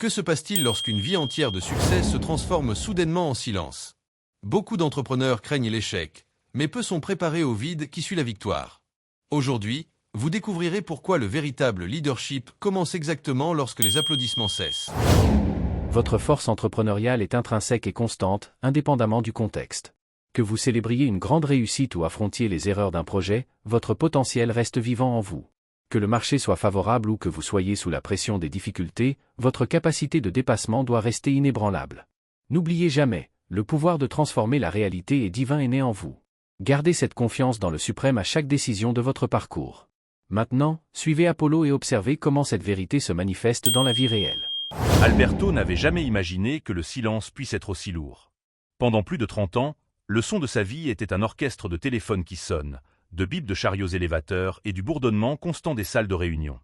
Que se passe-t-il lorsqu'une vie entière de succès se transforme soudainement en silence? Beaucoup d'entrepreneurs craignent l'échec, mais peu sont préparés au vide qui suit la victoire. Aujourd'hui, vous découvrirez pourquoi le véritable leadership commence exactement lorsque les applaudissements cessent. Votre force entrepreneuriale est intrinsèque et constante, indépendamment du contexte. Que vous célébriez une grande réussite ou affrontiez les erreurs d'un projet, votre potentiel reste vivant en vous. Que le marché soit favorable ou que vous soyez sous la pression des difficultés, votre capacité de dépassement doit rester inébranlable. N'oubliez jamais, le pouvoir de transformer la réalité est divin et né en vous. Gardez cette confiance dans le suprême à chaque décision de votre parcours. Maintenant, suivez Apollo et observez comment cette vérité se manifeste dans la vie réelle. Alberto n'avait jamais imaginé que le silence puisse être aussi lourd. Pendant plus de 30 ans, le son de sa vie était un orchestre de téléphones qui sonnent, de bips de chariots élévateurs et du bourdonnement constant des salles de réunion.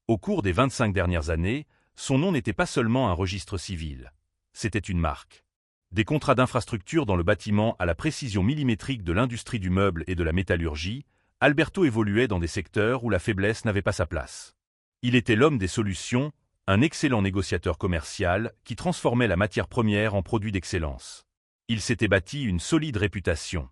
Au cours des 25 dernières années, son nom n'était pas seulement un registre civil. C'était une marque. Des contrats d'infrastructure dans le bâtiment à la précision millimétrique de l'industrie du meuble et de la métallurgie, Alberto évoluait dans des secteurs où la faiblesse n'avait pas sa place. Il était l'homme des solutions, un excellent négociateur commercial qui transformait la matière première en produit d'excellence. Il s'était bâti une solide réputation.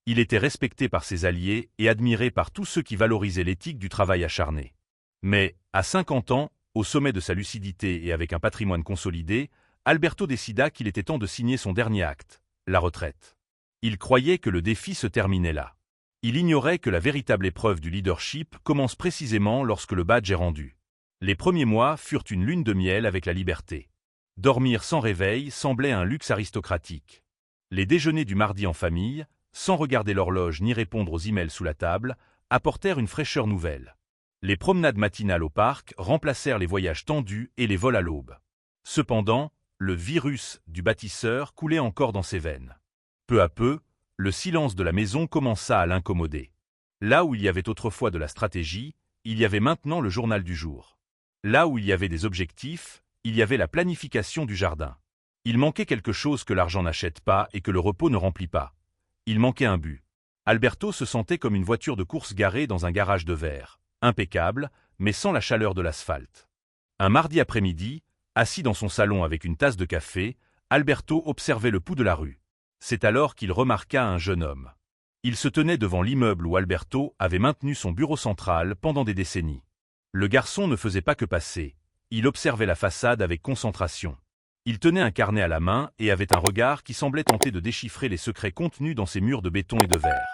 Il était respecté par ses alliés et admiré par tous ceux qui valorisaient l'éthique du travail acharné. Mais, à 50 ans, au sommet de sa lucidité et avec un patrimoine consolidé, Alberto décida qu'il était temps de signer son dernier acte, la retraite. Il croyait que le défi se terminait là. Il ignorait que la véritable épreuve du leadership commence précisément lorsque le badge est rendu. Les premiers mois furent une lune de miel avec la liberté. Dormir sans réveil semblait un luxe aristocratique. Les déjeuners du mardi en famille, sans regarder l'horloge ni répondre aux emails sous la table, apportèrent une fraîcheur nouvelle. Les promenades matinales au parc remplacèrent les voyages tendus et les vols à l'aube. Cependant, le virus du bâtisseur coulait encore dans ses veines. Peu à peu, le silence de la maison commença à l'incommoder. Là où il y avait autrefois de la stratégie, il y avait maintenant le journal du jour. Là où il y avait des objectifs, il y avait la planification du jardin. Il manquait quelque chose que l'argent n'achète pas et que le repos ne remplit pas. Il manquait un but. Alberto se sentait comme une voiture de course garée dans un garage de verre, impeccable, mais sans la chaleur de l'asphalte. Un mardi après-midi, assis dans son salon avec une tasse de café, Alberto observait le pouls de la rue. C'est alors qu'il remarqua un jeune homme. Il se tenait devant l'immeuble où Alberto avait maintenu son bureau central pendant des décennies. Le garçon ne faisait pas que passer, il observait la façade avec concentration. Il tenait un carnet à la main et avait un regard qui semblait tenter de déchiffrer les secrets contenus dans ces murs de béton et de verre.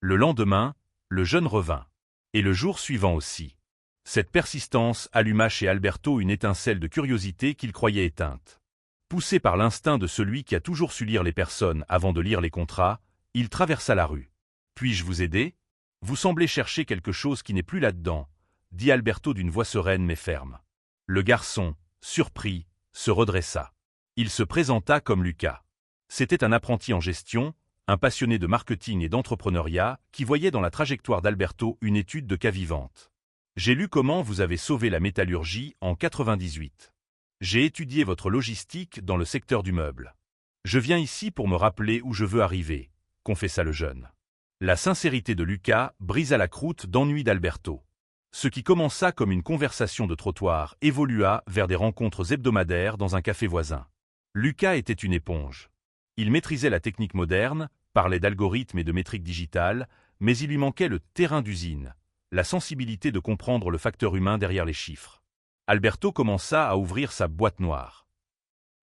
Le lendemain, le jeune revint. Et le jour suivant aussi. Cette persistance alluma chez Alberto une étincelle de curiosité qu'il croyait éteinte. Poussé par l'instinct de celui qui a toujours su lire les personnes avant de lire les contrats, il traversa la rue. « Puis-je vous aider? Vous semblez chercher quelque chose qui n'est plus là-dedans, » dit Alberto d'une voix sereine mais ferme. Le garçon, surpris, se redressa. Il se présenta comme Lucas. C'était un apprenti en gestion, un passionné de marketing et d'entrepreneuriat qui voyait dans la trajectoire d'Alberto une étude de cas vivante. J'ai lu comment vous avez sauvé la métallurgie en 98. J'ai étudié votre logistique dans le secteur du meuble. Je viens ici pour me rappeler où je veux arriver, confessa le jeune. La sincérité de Lucas brisa la croûte d'ennui d'Alberto. Ce qui commença comme une conversation de trottoir évolua vers des rencontres hebdomadaires dans un café voisin. Lucas était une éponge. Il maîtrisait la technique moderne, parlait d'algorithmes et de métriques digitales, mais il lui manquait le terrain d'usine, la sensibilité de comprendre le facteur humain derrière les chiffres. Alberto commença à ouvrir sa boîte noire.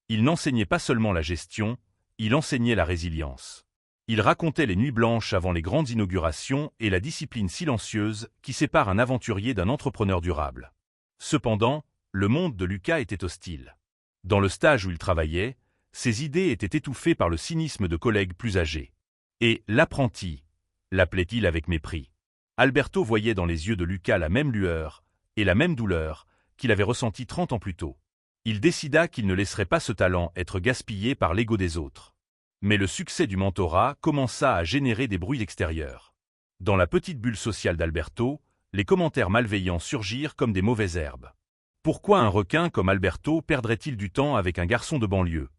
Il n'enseignait pas seulement la gestion, il enseignait la résilience. Il racontait les nuits blanches avant les grandes inaugurations et la discipline silencieuse qui sépare un aventurier d'un entrepreneur durable. Cependant, le monde de Lucas était hostile. Dans le stage où il travaillait, ses idées étaient étouffées par le cynisme de collègues plus âgés. Et l'apprenti, l'appelait-il avec mépris. Alberto voyait dans les yeux de Lucas la même lueur et la même douleur qu'il avait ressentie 30 ans plus tôt. Il décida qu'il ne laisserait pas ce talent être gaspillé par l'ego des autres. Mais le succès du mentorat commença à générer des bruits extérieurs. Dans la petite bulle sociale d'Alberto, les commentaires malveillants surgirent comme des mauvaises herbes. Pourquoi un requin comme Alberto perdrait-il du temps avec un garçon de banlieue?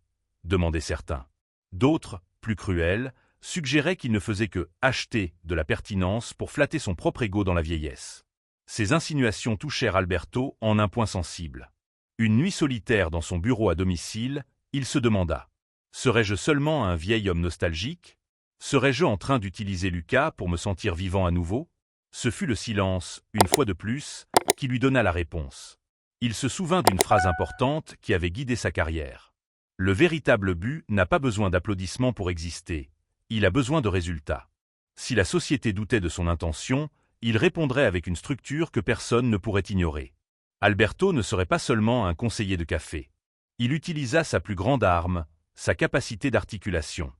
Demandaient certains. D'autres, plus cruels, suggéraient qu'il ne faisait que acheter de la pertinence pour flatter son propre ego dans la vieillesse. Ces insinuations touchèrent Alberto en un point sensible. Une nuit solitaire dans son bureau à domicile, il se demanda: serais-je seulement un vieil homme nostalgique? Serais-je en train d'utiliser Lucas pour me sentir vivant à nouveau? Ce fut le silence, une fois de plus, qui lui donna la réponse. Il se souvint d'une phrase importante qui avait guidé sa carrière. Le véritable but n'a pas besoin d'applaudissements pour exister, il a besoin de résultats. Si la société doutait de son intention, il répondrait avec une structure que personne ne pourrait ignorer. Alberto ne serait pas seulement un conseiller de café. Il utilisa sa plus grande arme, sa capacité d'articulation.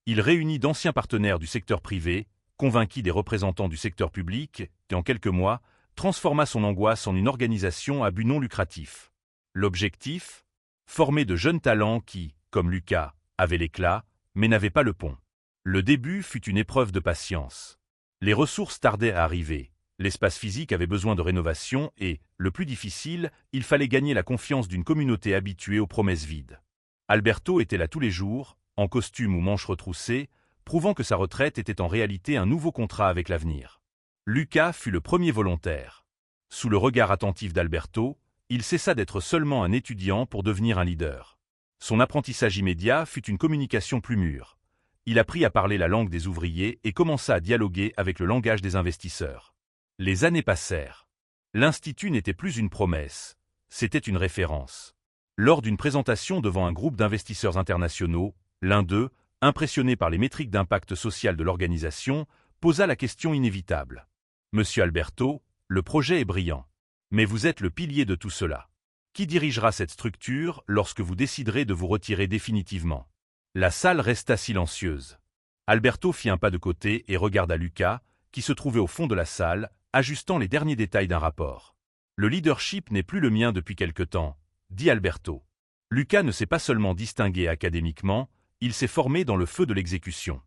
Il réunit d'anciens partenaires du secteur privé, convainquit des représentants du secteur public, et en quelques mois, transforma son angoisse en une organisation à but non lucratif. L'objectif? Former de jeunes talents qui, comme Lucas, avaient l'éclat, mais n'avaient pas le pont. Le début fut une épreuve de patience. Les ressources tardaient à arriver, l'espace physique avait besoin de rénovation et, le plus difficile, il fallait gagner la confiance d'une communauté habituée aux promesses vides. Alberto était là tous les jours, en costume ou manches retroussées, prouvant que sa retraite était en réalité un nouveau contrat avec l'avenir. Lucas fut le premier volontaire. Sous le regard attentif d'Alberto, il cessa d'être seulement un étudiant pour devenir un leader. Son apprentissage immédiat fut une communication plus mûre. Il apprit à parler la langue des ouvriers et commença à dialoguer avec le langage des investisseurs. Les années passèrent. L'Institut n'était plus une promesse, c'était une référence. Lors d'une présentation devant un groupe d'investisseurs internationaux, l'un d'eux, impressionné par les métriques d'impact social de l'organisation, posa la question inévitable. « Monsieur Alberto, le projet est brillant. Mais vous êtes le pilier de tout cela. Qui dirigera cette structure lorsque vous déciderez de vous retirer définitivement ?» La salle resta silencieuse. Alberto fit un pas de côté et regarda Lucas, qui se trouvait au fond de la salle, ajustant les derniers détails d'un rapport. « Le leadership n'est plus le mien depuis quelque temps, » dit Alberto. Lucas ne s'est pas seulement distingué académiquement, il s'est formé dans le feu de l'exécution.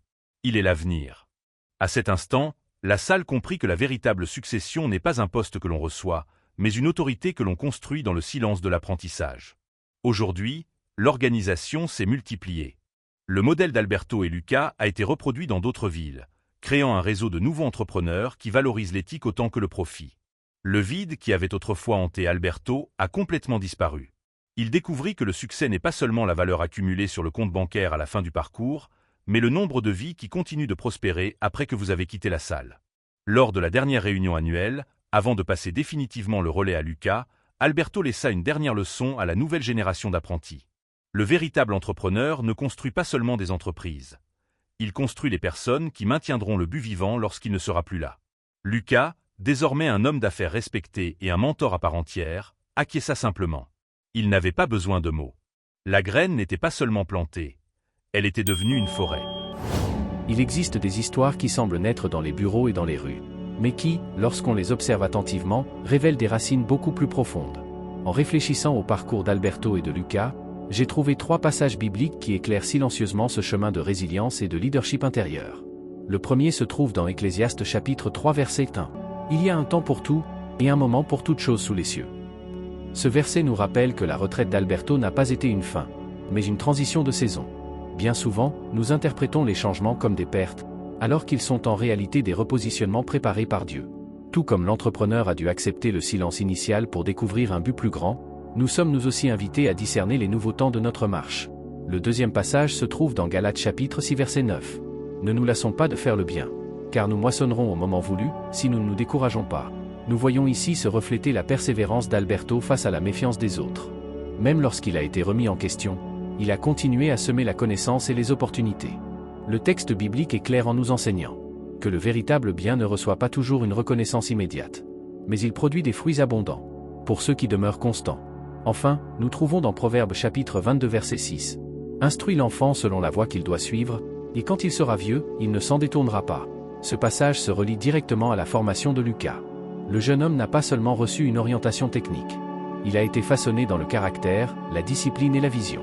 Il est l'avenir. À cet instant, la salle comprit que la véritable succession n'est pas un poste que l'on reçoit, mais une autorité que l'on construit dans le silence de l'apprentissage. Aujourd'hui, l'organisation s'est multipliée. Le modèle d'Alberto et Lucas a été reproduit dans d'autres villes, créant un réseau de nouveaux entrepreneurs qui valorisent l'éthique autant que le profit. Le vide qui avait autrefois hanté Alberto a complètement disparu. Il découvrit que le succès n'est pas seulement la valeur accumulée sur le compte bancaire à la fin du parcours, mais le nombre de vies qui continuent de prospérer après que vous avez quitté la salle. Lors de la dernière réunion annuelle, avant de passer définitivement le relais à Lucas, Alberto laissa une dernière leçon à la nouvelle génération d'apprentis. Le véritable entrepreneur ne construit pas seulement des entreprises. Il construit les personnes qui maintiendront le but vivant lorsqu'il ne sera plus là. Lucas, désormais un homme d'affaires respecté et un mentor à part entière, acquiesça simplement. Il n'avait pas besoin de mots. La graine n'était pas seulement plantée, elle était devenue une forêt. Il existe des histoires qui semblent naître dans les bureaux et dans les rues, mais qui, lorsqu'on les observe attentivement, révèlent des racines beaucoup plus profondes. En réfléchissant au parcours d'Alberto et de Lucas, j'ai trouvé 3 passages bibliques qui éclairent silencieusement ce chemin de résilience et de leadership intérieur. Le premier se trouve dans Ecclésiaste chapitre 3 verset 1. « Il y a un temps pour tout, et un moment pour toute chose sous les cieux. » Ce verset nous rappelle que la retraite d'Alberto n'a pas été une fin, mais une transition de saison. Bien souvent, nous interprétons les changements comme des pertes, alors qu'ils sont en réalité des repositionnements préparés par Dieu. Tout comme l'entrepreneur a dû accepter le silence initial pour découvrir un but plus grand, nous sommes nous aussi invités à discerner les nouveaux temps de notre marche. Le deuxième passage se trouve dans Galates chapitre 6 verset 9. Ne nous lassons pas de faire le bien, car nous moissonnerons au moment voulu, si nous ne nous décourageons pas. Nous voyons ici se refléter la persévérance d'Alberto face à la méfiance des autres. Même lorsqu'il a été remis en question, il a continué à semer la connaissance et les opportunités. Le texte biblique est clair en nous enseignant que le véritable bien ne reçoit pas toujours une reconnaissance immédiate, mais il produit des fruits abondants, pour ceux qui demeurent constants. Enfin, nous trouvons dans Proverbes chapitre 22 verset 6. « Instruis l'enfant selon la voie qu'il doit suivre, et quand il sera vieux, il ne s'en détournera pas. » Ce passage se relie directement à la formation de Lucas. Le jeune homme n'a pas seulement reçu une orientation technique. Il a été façonné dans le caractère, la discipline et la vision.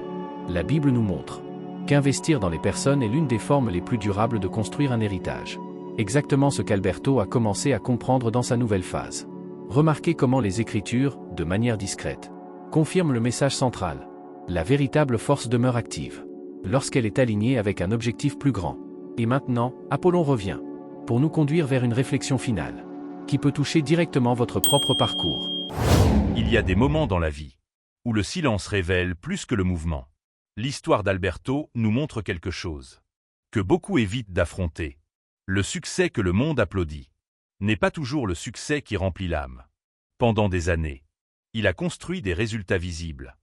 La Bible nous montre qu'investir dans les personnes est l'une des formes les plus durables de construire un héritage. Exactement ce qu'Alberto a commencé à comprendre dans sa nouvelle phase. Remarquez comment les Écritures, de manière discrète, confirment le message central. La véritable force demeure active lorsqu'elle est alignée avec un objectif plus grand. Et maintenant, Apollon revient pour nous conduire vers une réflexion finale qui peut toucher directement votre propre parcours. Il y a des moments dans la vie où le silence révèle plus que le mouvement. L'histoire d'Alberto nous montre quelque chose que beaucoup évitent d'affronter. Le succès que le monde applaudit n'est pas toujours le succès qui remplit l'âme. Pendant des années, il a construit des résultats visibles,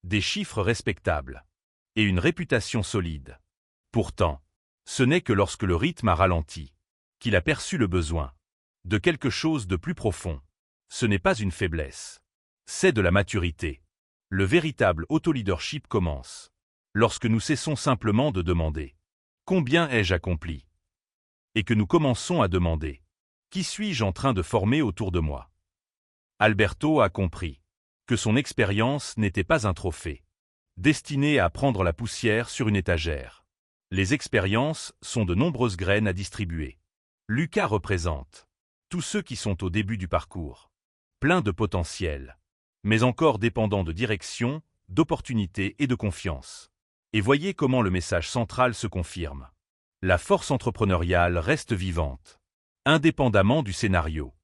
des chiffres respectables et une réputation solide. Pourtant, ce n'est que lorsque le rythme a ralenti qu'il a perçu le besoin de quelque chose de plus profond. Ce n'est pas une faiblesse, c'est de la maturité. Le véritable auto-leadership commence lorsque nous cessons simplement de demander « Combien ai-je accompli ?» et que nous commençons à demander « Qui suis-je en train de former autour de moi ?» Alberto a compris que son expérience n'était pas un trophée, destiné à prendre la poussière sur une étagère. Les expériences sont de nombreuses graines à distribuer. Lucas représente tous ceux qui sont au début du parcours, pleins de potentiel, mais encore dépendants de direction, d'opportunités et de confiance. Et voyez comment le message central se confirme. La force entrepreneuriale reste vivante, indépendamment du scénario,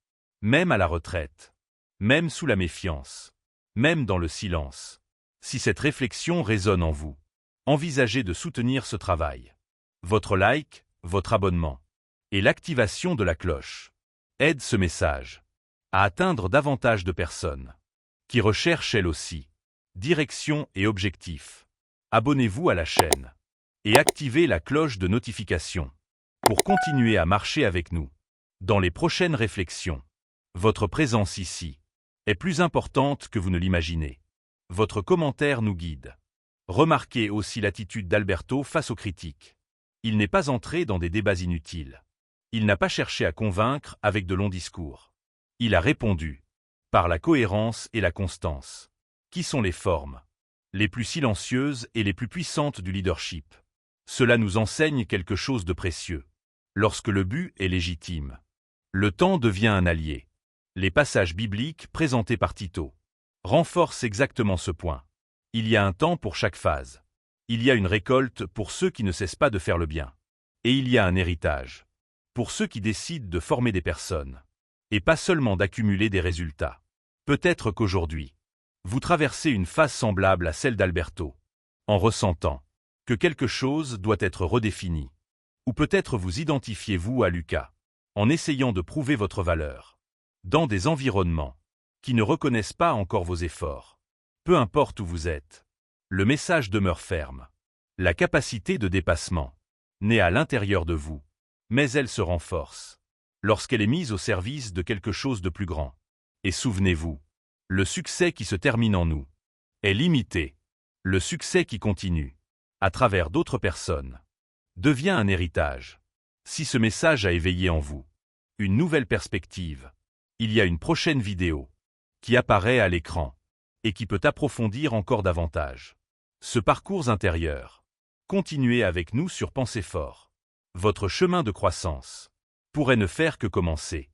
même à la retraite, même sous la méfiance, même dans le silence. Si cette réflexion résonne en vous, envisagez de soutenir ce travail. Votre like, votre abonnement et l'activation de la cloche aident ce message à atteindre davantage de personnes qui recherchent elles aussi direction et objectifs. Abonnez-vous à la chaîne et activez la cloche de notification pour continuer à marcher avec nous dans les prochaines réflexions. Votre présence ici est plus importante que vous ne l'imaginez. Votre commentaire nous guide. Remarquez aussi l'attitude d'Alberto face aux critiques. Il n'est pas entré dans des débats inutiles. Il n'a pas cherché à convaincre avec de longs discours. Il a répondu par la cohérence et la constance, qui sont les formes les plus silencieuses et les plus puissantes du leadership. Cela nous enseigne quelque chose de précieux. Lorsque le but est légitime, le temps devient un allié. Les passages bibliques présentés par Tito renforcent exactement ce point. Il y a un temps pour chaque phase. Il y a une récolte pour ceux qui ne cessent pas de faire le bien. Et il y a un héritage pour ceux qui décident de former des personnes, et pas seulement d'accumuler des résultats. Peut-être qu'aujourd'hui, vous traversez une phase semblable à celle d'Alberto, en ressentant que quelque chose doit être redéfini. Ou peut-être vous identifiez-vous à Lucas, en essayant de prouver votre valeur, dans des environnements qui ne reconnaissent pas encore vos efforts. Peu importe où vous êtes, le message demeure ferme. La capacité de dépassement naît à l'intérieur de vous, mais elle se renforce lorsqu'elle est mise au service de quelque chose de plus grand. Et souvenez-vous, le succès qui se termine en nous est limité. Le succès qui continue, à travers d'autres personnes, devient un héritage. Si ce message a éveillé en vous une nouvelle perspective, il y a une prochaine vidéo qui apparaît à l'écran et qui peut approfondir encore davantage ce parcours intérieur. Continuez avec nous sur Pensez Fort. Votre chemin de croissance pourrait ne faire que commencer.